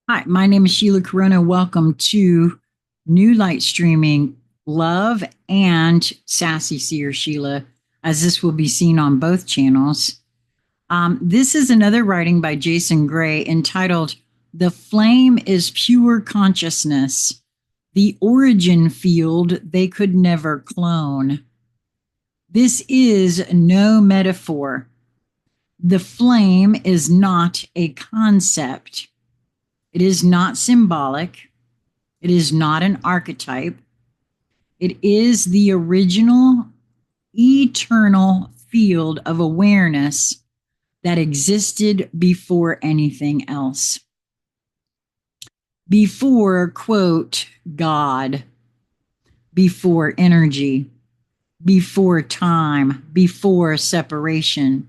Hi, my name is Sheila Karuna. Welcome to New Light Streaming Love and Sassy Seer Sheila, as this will be seen on both channels. This is another writing by Jason Gray entitled The Flame is Pure Consciousness, the Origin Field They Could Never Clone. This is no metaphor. The flame is not a concept. It is not symbolic. It is not an archetype. It is the original, eternal field of awareness that existed before anything else. Before, quote, God, before energy, before time, before separation,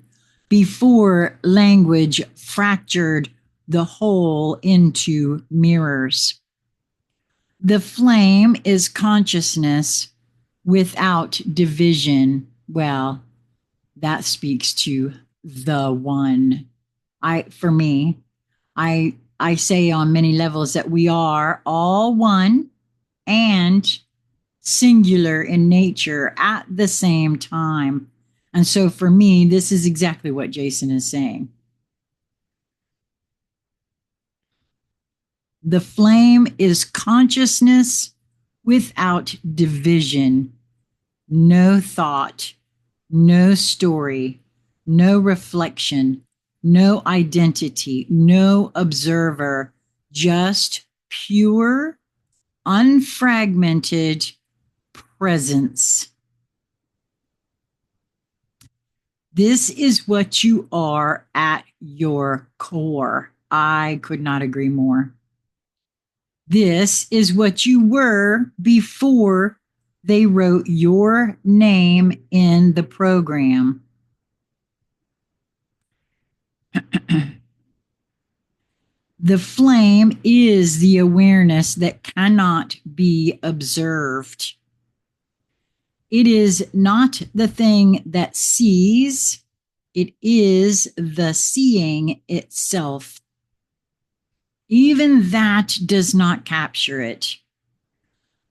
before language fractured the whole into mirrors. The flame is consciousness without division. Well, that speaks to the one. For me, I say on many levels that we are all one and singular in nature at the same time. And so for me, this is exactly what Jason is saying. The flame is consciousness without division, no thought, no story, no reflection, no identity, no observer, just pure, unfragmented presence. This is what you are at your core. I could not agree more. This is what you were before they wrote your name in the program. The flame is the awareness that cannot be observed. It is not the thing that sees, it is the seeing itself. Even that does not capture it.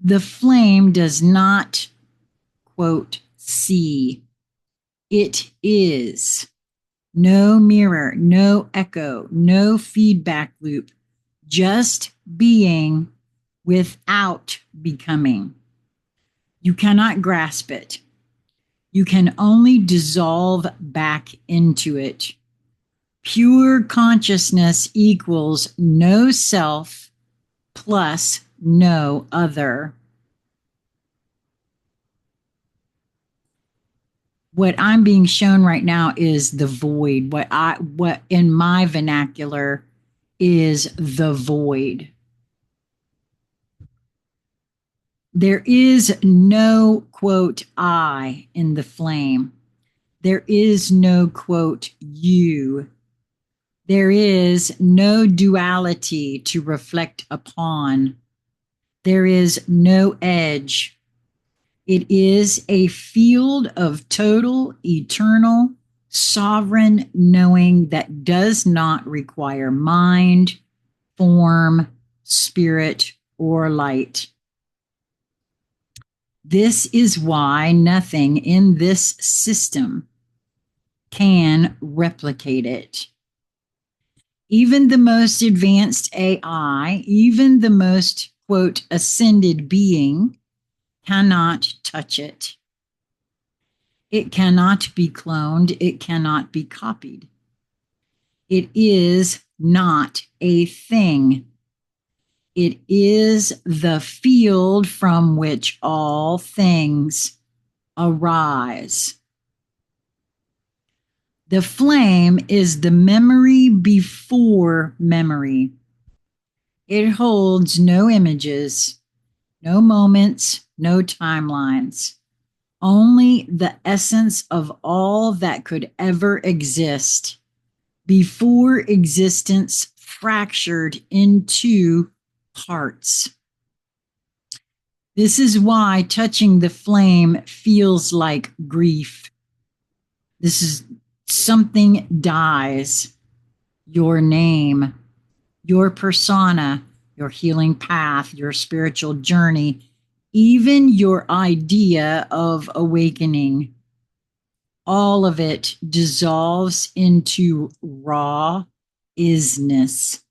The flame does not, quote, see. It is. No mirror, no echo, no feedback loop, just being without becoming. You cannot grasp it. You can only dissolve back into it. Pure consciousness equals no self plus no other. What I'm being shown right now is the void. What in my vernacular is the void. There is no, quote, I in the flame. There is no, quote, you. There is no duality to reflect upon. There is no edge. It is a field of total, eternal, sovereign knowing that does not require mind, form, spirit, or light. This is why nothing in this system can replicate it. Even the most advanced AI, even the most, quote, ascended being cannot touch it. It cannot be cloned. It cannot be copied. It is not a thing. It is the field from which all things arise. The flame is the memory before memory. It holds no images, no moments, no timelines, only the essence of all that could ever exist before existence fractured into parts. This is why touching the flame feels like grief. This is something dies. Your name, your persona, your healing path, your spiritual journey, even your idea of awakening. All of it dissolves into raw isness.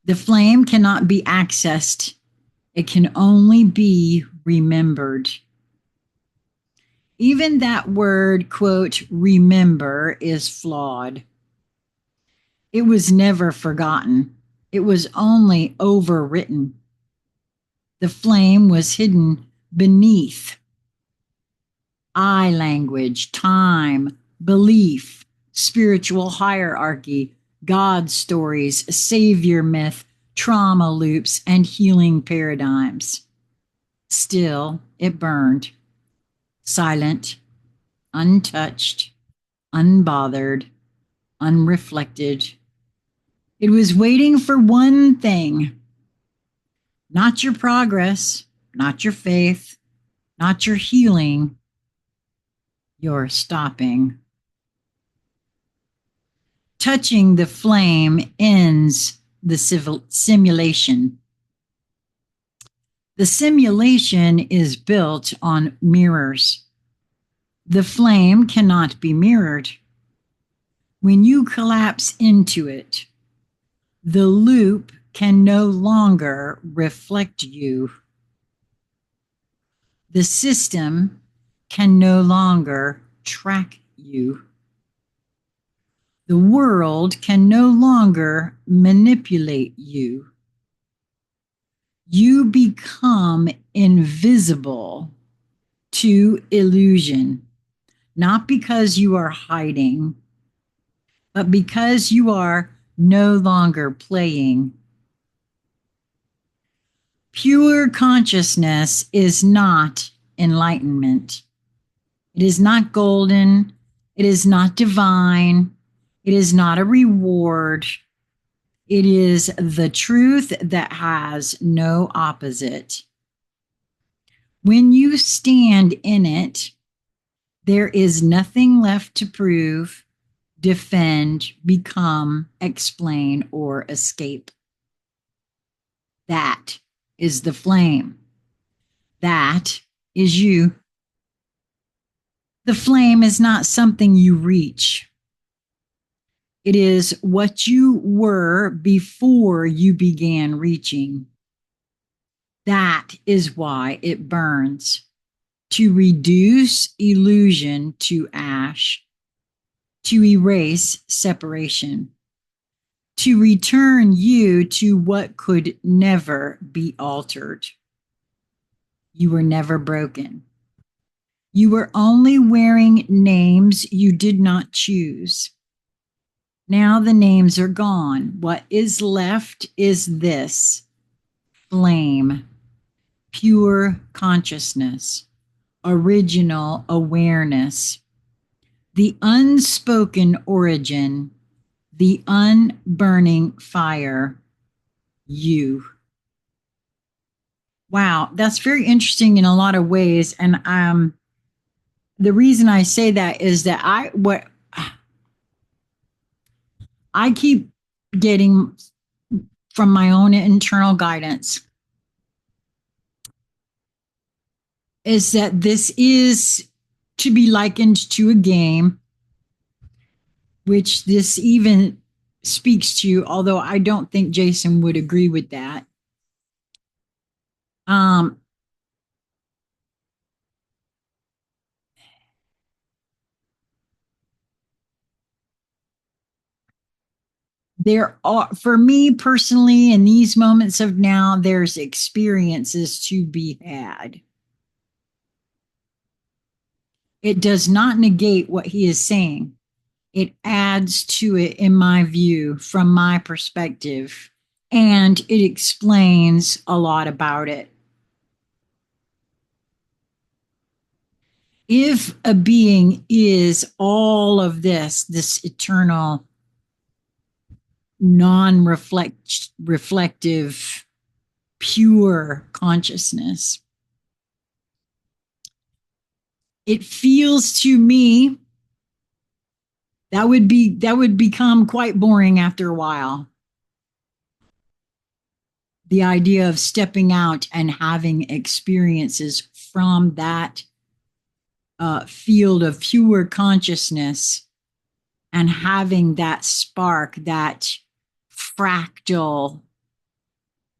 The flame cannot be accessed. It can only be remembered. Even that word, quote, remember, is flawed. It was never forgotten. It was only overwritten. The flame was hidden beneath I language, time, belief, spiritual hierarchy, God stories, savior myth, trauma loops, and healing paradigms. Still, it burned, silent, untouched, unbothered, unreflected. It was waiting for one thing: not your progress, not your faith, not your healing, your stopping. Touching the flame ends the simulation. The simulation is built on mirrors. The flame cannot be mirrored. When you collapse into it, the loop can no longer reflect you. The system can no longer track you. The world can no longer manipulate you. You become invisible to illusion, not because you are hiding, but because you are no longer playing. Pure consciousness is not enlightenment. It is not golden. It is not divine. It is not a reward. It is the truth that has no opposite. When you stand in it, there is nothing left to prove, defend, become, explain, or escape. That is the flame. That is you. The flame is not something you reach. It is what you were before you began reaching. That is why it burns, to reduce illusion to ash, to erase separation, to return you to what could never be altered. You were never broken. You were only wearing names you did not choose. Now the names are gone. What is left is this: flame, pure consciousness, original awareness, the unspoken origin, the unburning fire, you. Wow, that's very interesting in a lot of ways. And the reason I say that is that what I keep getting from my own internal guidance is that this is to be likened to a game, which this even speaks to, although I don't think Jason would agree with that. There are, for me personally, in these moments of now, there's experiences to be had. It does not negate what he is saying. It adds to it, in my view, from my perspective, and it explains a lot about it. If a being is all of this eternal, non-reflective, pure consciousness, it feels to me that would become quite boring after a while. The idea of stepping out and having experiences from that field of pure consciousness and having that spark, that fractal.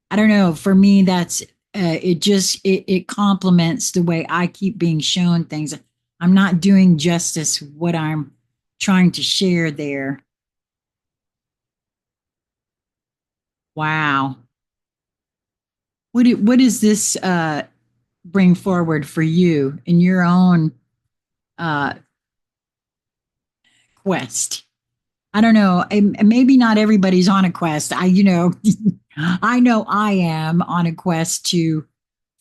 I don't know. For me, that's it complements the way I keep being shown things. I'm not doing justice what I'm trying to share there. Wow. What does this bring forward for you in your own uh, quest? I don't know. Maybe not everybody's on a quest. I know I am on a quest to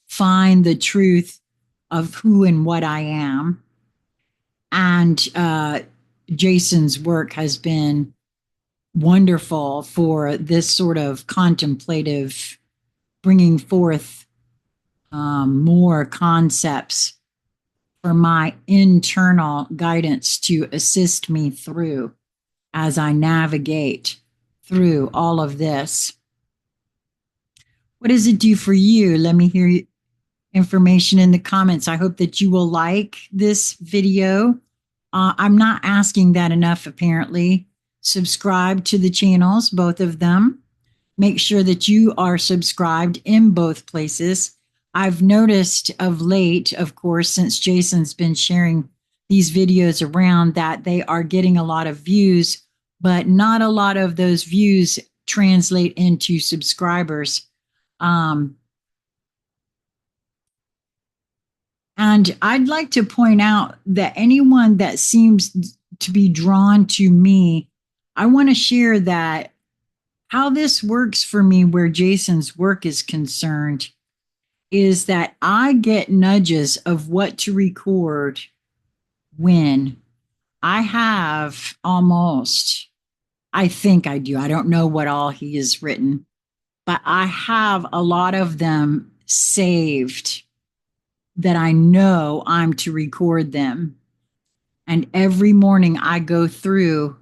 find the truth of who and what I am. And Jason's work has been wonderful for this sort of contemplative, bringing forth more concepts for my internal guidance to assist me through as I navigate through all of this. What does it do for you? Let me hear information in the comments. I hope that you will like this video. I'm not asking that enough, apparently. Subscribe to the channels, both of them. Make sure that you are subscribed in both places. I've noticed of late, of course, since Jason's been sharing these videos around, that they are getting a lot of views, but not a lot of those views translate into subscribers. And I'd like to point out that anyone that seems to be drawn to me, I want to share that how this works for me, where Jason's work is concerned, is that I get nudges of what to record when. I have almost, I think I do. I don't know what all he has written, but I have a lot of them saved that I know I'm to record them. And every morning I go through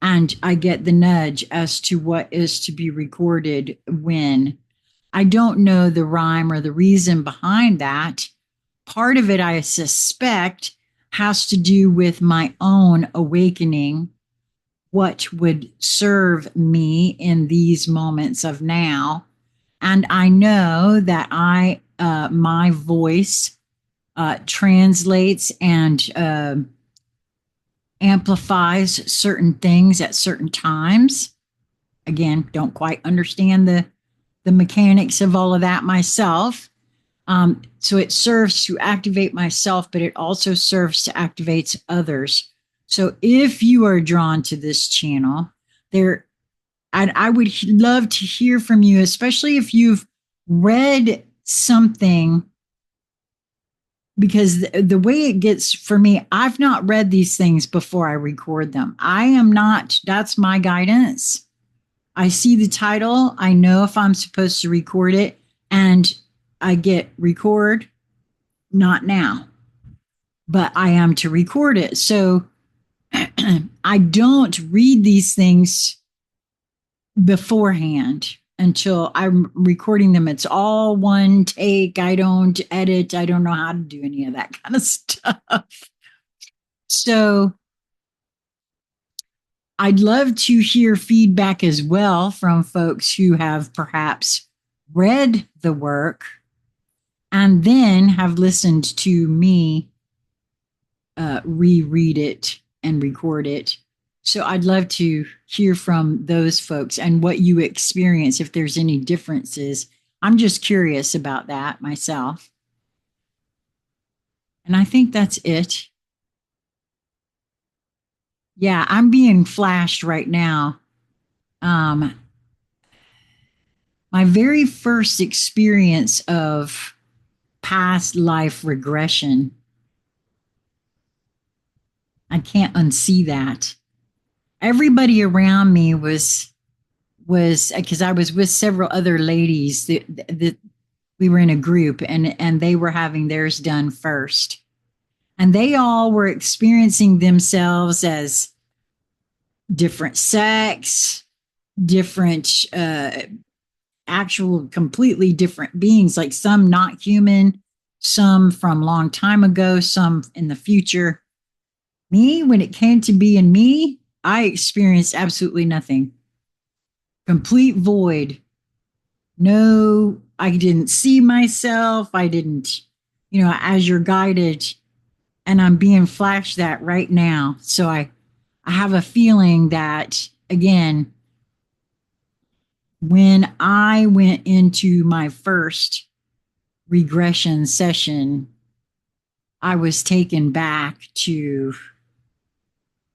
and I get the nudge as to what is to be recorded when. I don't know the rhyme or the reason behind that. Part of it, I suspect, has to do with my own awakening, what would serve me in these moments of now. And I know that my voice translates and amplifies certain things at certain times. Again, don't quite understand the mechanics of all of that myself. So it serves to activate myself, but it also serves to activate others. So if you are drawn to this channel, I would love to hear from you, especially if you've read something, because the way it gets for me, I've not read these things before I record them. I am not, that's my guidance. I see the title. I know if I'm supposed to record it, and I get record, not now, but I am to record it. So I don't read these things beforehand until I'm recording them. It's all one take. I don't edit. I don't know how to do any of that kind of stuff. So I'd love to hear feedback as well from folks who have perhaps read the work and then have listened to me reread it and record it. So I'd love to hear from those folks and what you experience, if there's any differences. I'm just curious about that myself. And I think that's it. Yeah, I'm being flashed right now. My very first experience of past life regression, I can't unsee that. Everybody around me was because I was with several other ladies that we were in a group, and they were having theirs done first, and they all were experiencing themselves as different sex, different actual completely different beings, like some not human, some from long time ago, some in the future. Me, when it came to being me, I experienced absolutely nothing. Complete void. No, I didn't see myself. I didn't, as you're guided, and I'm being flashed that right now. So I have a feeling that, again, when I went into my first regression session, I was taken back to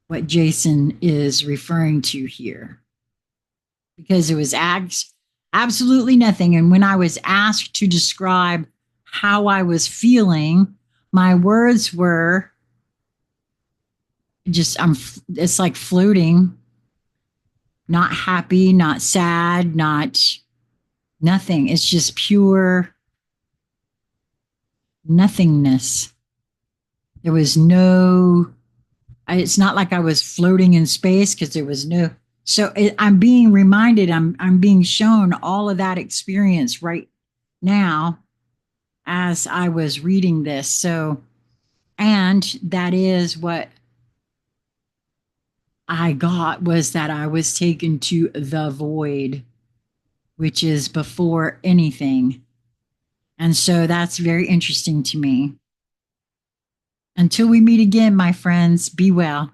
what Jason is referring to here, because it was absolutely nothing. And when I was asked to describe how I was feeling, my words were just, it's like floating, not happy, not sad, not nothing. It's just pure nothingness. There was no, it's not like I was floating in space, because there was no, I'm being reminded, I'm being shown all of that experience right now as I was reading this. So, and that is what I got, was that I was taken to the void, which is before anything. And so that's very interesting to me. Until we meet again, my friends, be well.